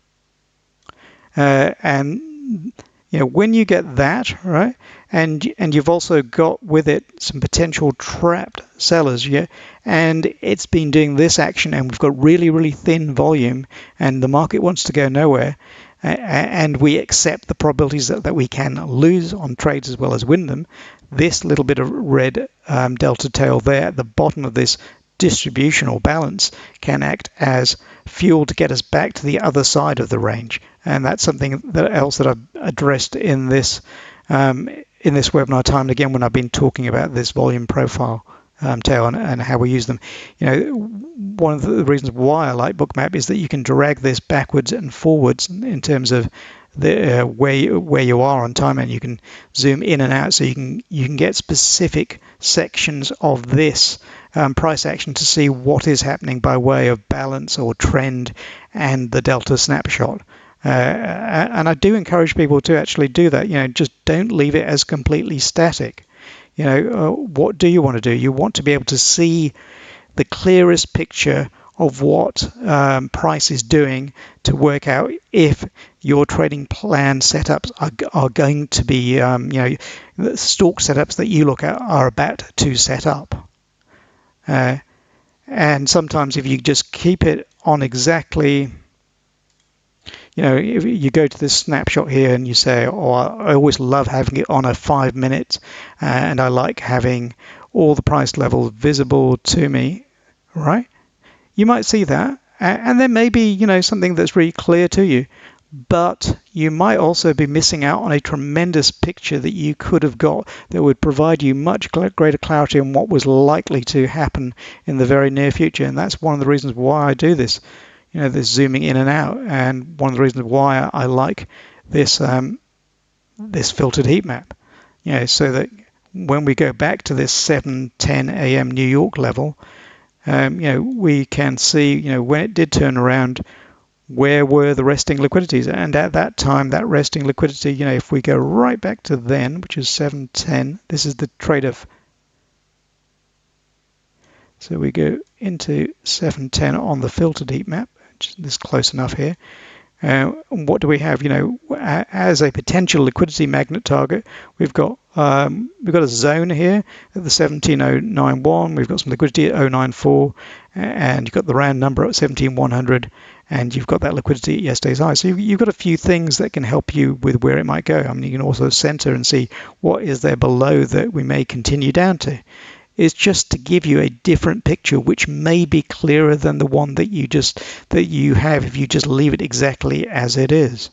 And when you get that, right, and you've also got with it some potential trapped sellers, yeah, and it's been doing this action, and we've got really thin volume, and the market wants to go nowhere, and we accept the probabilities that we can lose on trades as well as win them. This little bit of red delta tail there at the bottom of this distributional balance can act as fuel to get us back to the other side of the range, and that's something else that I've addressed in this webinar time and again when I've been talking about this volume profile tail and how we use them. One of the reasons why I like Bookmap is that you can drag this backwards and forwards in terms of the where you are on time, and you can zoom in and out, so you can get specific sections of this price action to see what is happening by way of balance or trend and the delta snapshot. And I do encourage people to actually do that. Just don't leave it as completely static. What do you want to do? You want to be able to see the clearest picture of what price is doing to work out if your trading plan setups are going to be, the stalk setups that you look at are about to set up. And sometimes if you just keep it on exactly, if you go to this snapshot here and you say, oh, I always love having it on a 5 minute, and I like having all the price levels visible to me, right? You might see that, and there may be, something that's really clear to you, but you might also be missing out on a tremendous picture that you could have got that would provide you much greater clarity on what was likely to happen in the very near future. And that's one of the reasons why I do this, this zooming in and out, and one of the reasons why I like this this filtered heat map, so that when we go back to this 7:10 a.m. New York level, we can see, when it did turn around, where were the resting liquidities? And at that time, that resting liquidity, if we go right back to then, which is 7:10, this is the trade-off. So we go into 7:10 on the filtered heat map, which is close enough here. What do we have? As a potential liquidity magnet target, we've got a zone here at the 17,091. We've got some liquidity at 094, and you've got the round number at 17,100, and you've got that liquidity at yesterday's high. So you've got a few things that can help you with where it might go. I mean, you can also center and see what is there below that we may continue down to. Is just to give you a different picture, which may be clearer than the one that you have if you just leave it exactly as it is.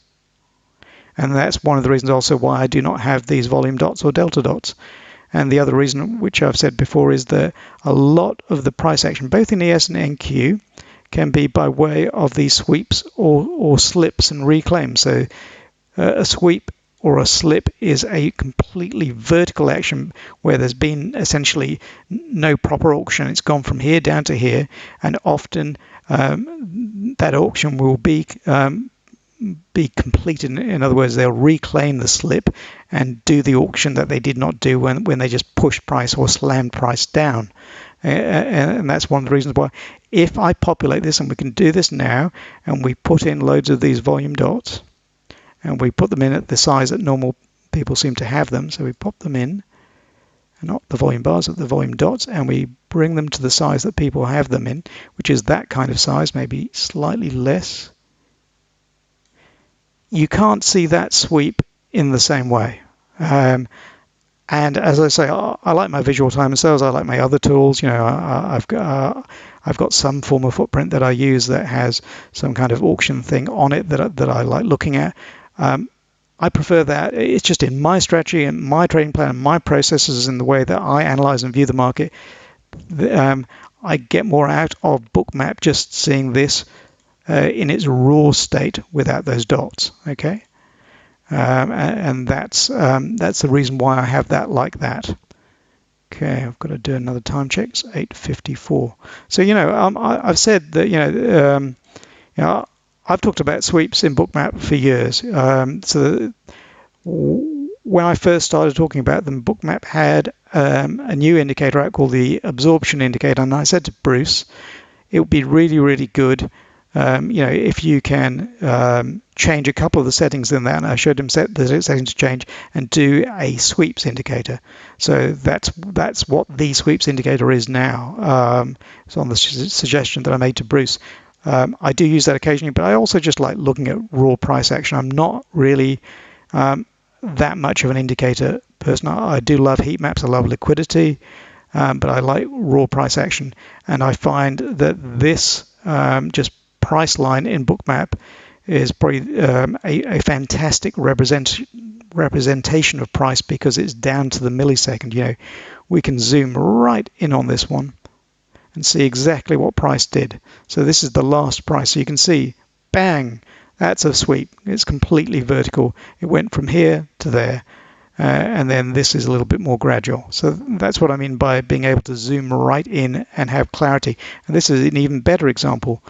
And that's one of the reasons also why I do not have these volume dots or delta dots. And the other reason, which I've said before, is that a lot of the price action, both in ES and NQ, can be by way of these sweeps or slips and reclaims. So a sweep or a slip is a completely vertical action where there's been essentially no proper auction. It's gone from here down to here, and often that auction will be completed. In other words, they'll reclaim the slip and do the auction that they did not do when they just pushed price or slammed price down. And that's one of the reasons why, if I populate this, and we can do this now, and we put in loads of these volume dots, and we put them in at the size that normal people seem to have them. So we pop them in, and not the volume bars, but the volume dots, and we bring them to the size that people have them in, which is that kind of size, maybe slightly less. You can't see that sweep in the same way. And as I say, I like my visual time and sales. I like my other tools. I've got some form of footprint that I use that has some kind of auction thing on it that I like looking at. I prefer that. It's just in my strategy and my trading plan and my processes in the way that I analyze and view the market. I get more out of Bookmap just seeing this in its raw state without those dots. Okay, and that's the reason why I have that like that. Okay, I've got to do another time check. It's 8:54. So I've said that I've talked about sweeps in Bookmap for years. So when I first started talking about them, Bookmap had a new indicator out called the absorption indicator, and I said to Bruce, it would be really, really good, if you can change a couple of the settings in that. And I showed him the settings to change and do a sweeps indicator. So that's what the sweeps indicator is now. It's on the suggestion that I made to Bruce. I do use that occasionally, but I also just like looking at raw price action. I'm not really that much of an indicator person. I do love heat maps. I love liquidity, but I like raw price action. And I find that this just price line in Bookmap is probably a fantastic representation of price because it's down to the millisecond. We can zoom right in on this one and see exactly what price did. So this is the last price. So you can see, bang, that's a sweep. It's completely vertical. It went from here to there. And then this is a little bit more gradual. So that's what I mean by being able to zoom right in and have clarity. And this is an even better example.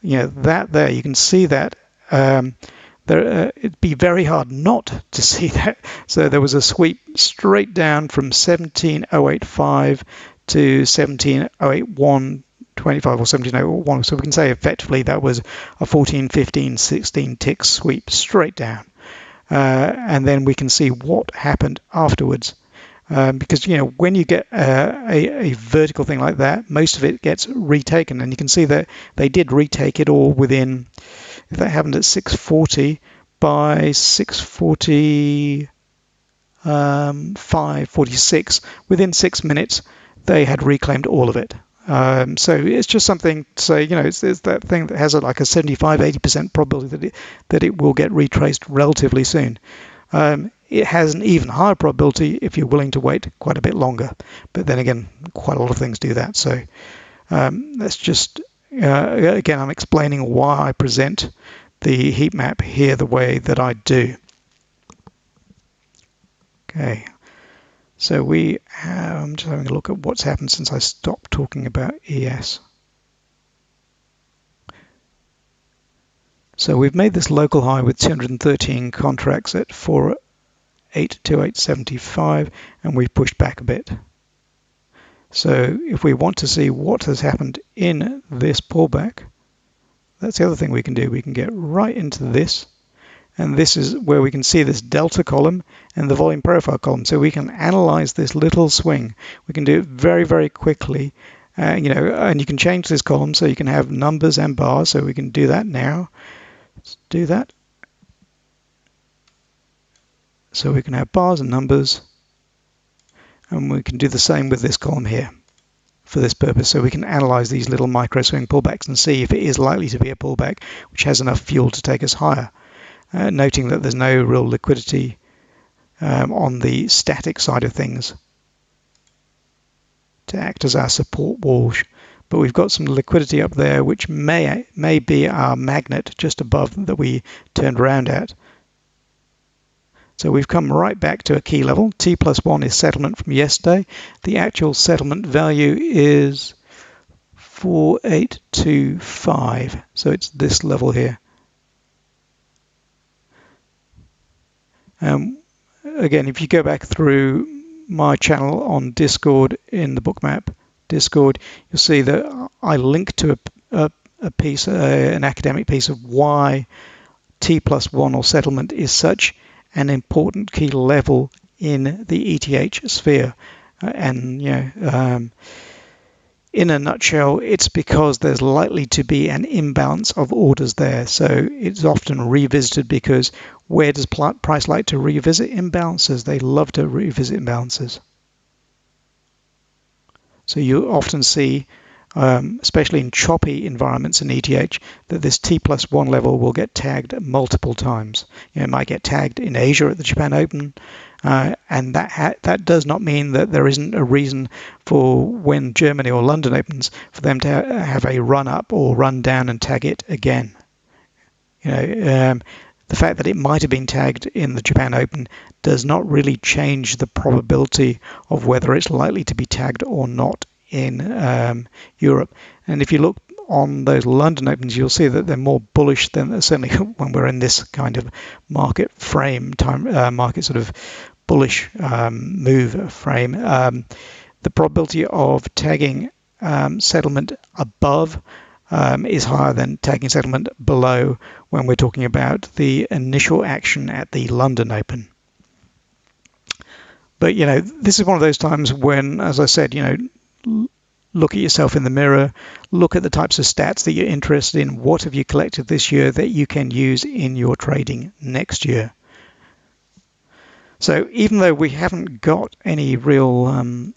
That there, you can see that. It'd be very hard not to see that. So there was a sweep straight down from 17,085 to 17,081.25 or 17,081. So we can say effectively that was a 14, 15, 16 tick sweep straight down. And then we can see what happened afterwards. Because when you get a vertical thing like that, most of it gets retaken, and you can see that they did retake it all within. If that happened at 6:40, by 6:45, within 6 minutes, they had reclaimed all of it. So it's just something to say, it's that thing that has like a 75-80% probability that it will get retraced relatively soon. It has an even higher probability if you're willing to wait quite a bit longer. But then again, quite a lot of things do that. So that's just, again, I'm explaining why I present the heat map here the way that I do. Okay. So I'm just having a look at what's happened since I stopped talking about ES. So we've made this local high with 213 contracts at 4,828.75, and we've pushed back a bit. So if we want to see what has happened in this pullback, that's the other thing we can do. We can get right into this. And this is where we can see this delta column and the volume profile column. So we can analyze this little swing. We can do it very, very quickly. And you can change this column so you can have numbers and bars. So we can do that now. Let's do that. So we can have bars and numbers. And we can do the same with this column here for this purpose. So we can analyze these little micro swing pullbacks and see if it is likely to be a pullback which has enough fuel to take us higher. Noting that there's no real liquidity on the static side of things to act as our support wall. But we've got some liquidity up there, which may be our magnet just above that we turned around at. So we've come right back to a key level. T+1 is settlement from yesterday. The actual settlement value is 4825. So it's this level here. Again, if you go back through my channel on Discord in the Bookmap Discord, you'll see that I link to a piece, an academic piece of why T+1 or settlement is such an important key level in the ETH sphere. In a nutshell, it's because there's likely to be an imbalance of orders there. So it's often revisited because where does price like to revisit imbalances? They love to revisit imbalances. So you often see, especially in choppy environments in ETH, that this T+1 level will get tagged multiple times. It might get tagged in Asia at the Japan Open, and that does not mean that there isn't a reason for when Germany or London opens for them to have a run up or run down and tag it again. The fact that it might have been tagged in the Japan Open does not really change the probability of whether it's likely to be tagged or not in Europe. And if you look on those London Opens, you'll see that they're more bullish than certainly when we're in this kind of market frame, market sort of bullish move frame. The probability of tagging settlement above is higher than tagging settlement below when we're talking about the initial action at the London Open. But, this is one of those times when, as I said, look at yourself in the mirror, look at the types of stats that you're interested in. What have you collected this year that you can use in your trading next year? So even though we haven't got any real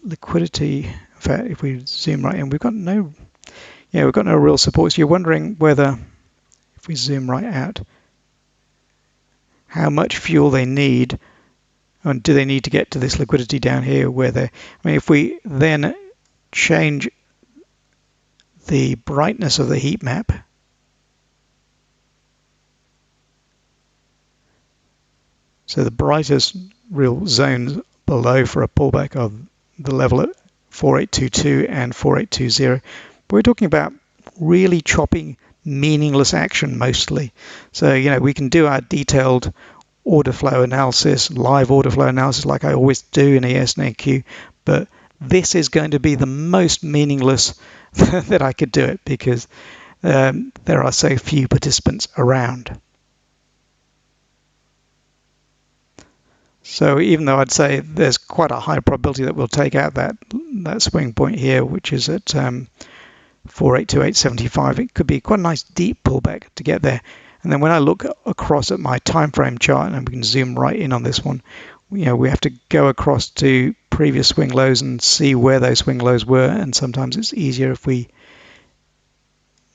liquidity, in fact, if we zoom right in, we've got no real support. So you're wondering whether, if we zoom right out, how much fuel they need, and do they need to get to this liquidity down here where if we then change the brightness of the heat map, so the brightest real zones below for a pullback are the level at 4822 and 4820. We're talking about really choppy, meaningless action mostly. So, we can do our detailed order flow analysis, live order flow analysis like I always do in ES and AQ, but this is going to be the most meaningless that I could do it because there are so few participants around. So even though I'd say there's quite a high probability that we'll take out that swing point here, which is at 4828.75, it could be quite a nice deep pullback to get there. And then when I look across at my time frame chart, and we can zoom right in on this one, we have to go across to previous swing lows and see where those swing lows were. And sometimes it's easier if we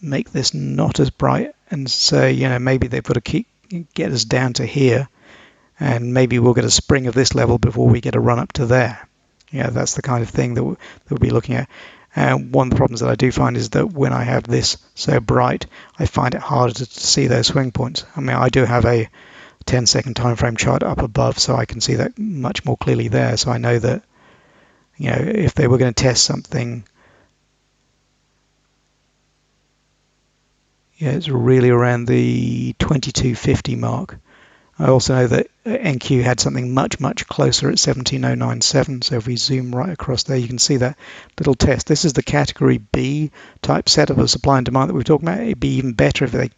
make this not as bright and say, maybe they've got to get us down to here. And maybe we'll get a spring of this level before we get a run up to there. That's the kind of thing that we'll be looking at. And one of the problems that I do find is that when I have this so bright, I find it harder to see those swing points. I do have a 10-second time frame chart up above, so I can see that much more clearly there. So I know that, if they were going to test something, it's really around the 2250 mark. I also know that NQ had something much, much closer at 17097. So if we zoom right across there, you can see that little test. This is the category B type setup of supply and demand that we're talking about. It'd be even better if they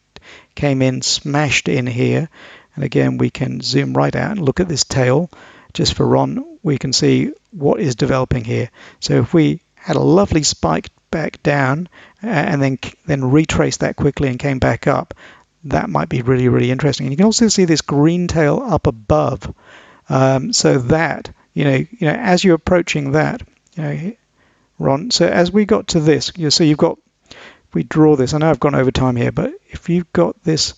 came in, smashed in here. And again, we can zoom right out and look at this tail. Just for Ron, we can see what is developing here. So if we had a lovely spike back down and then retrace that quickly and came back up, that might be really, really interesting. And you can also see this green tail up above. So that, as you're approaching that, Ron, so as we got to this, so you've got, if we draw this, I know I've gone over time here, but if you've got this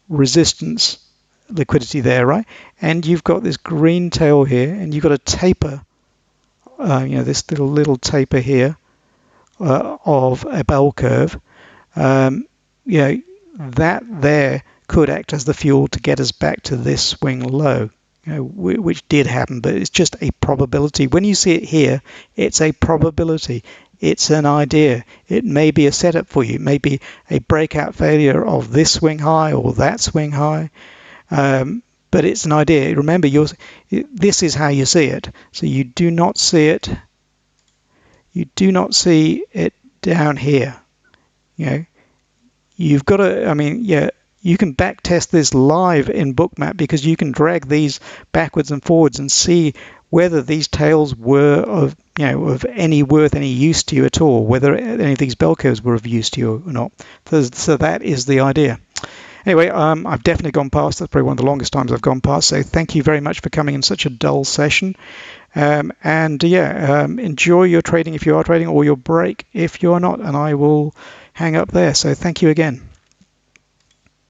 resistance liquidity there, right, and you've got this green tail here, and you've got a taper, this little taper here of a bell curve, that there could act as the fuel to get us back to this swing low, which did happen, but it's just a probability. When you see it here, it's a probability. It's an idea. It may be a setup for you. It may be a breakout failure of this swing high or that swing high, but it's an idea. Remember, this is how you see it. So you do not see it. You do not see it down here. You've got to, you can back test this live in Bookmap because you can drag these backwards and forwards and see whether these tails were of any worth, any use to you at all, whether any of these bell curves were of use to you or not. So that is the idea. Anyway, I've definitely gone past. That's probably one of the longest times I've gone past. So thank you very much for coming in such a dull session. Enjoy your trading if you are trading, or your break if you're not. And I will hang up there. So thank you again.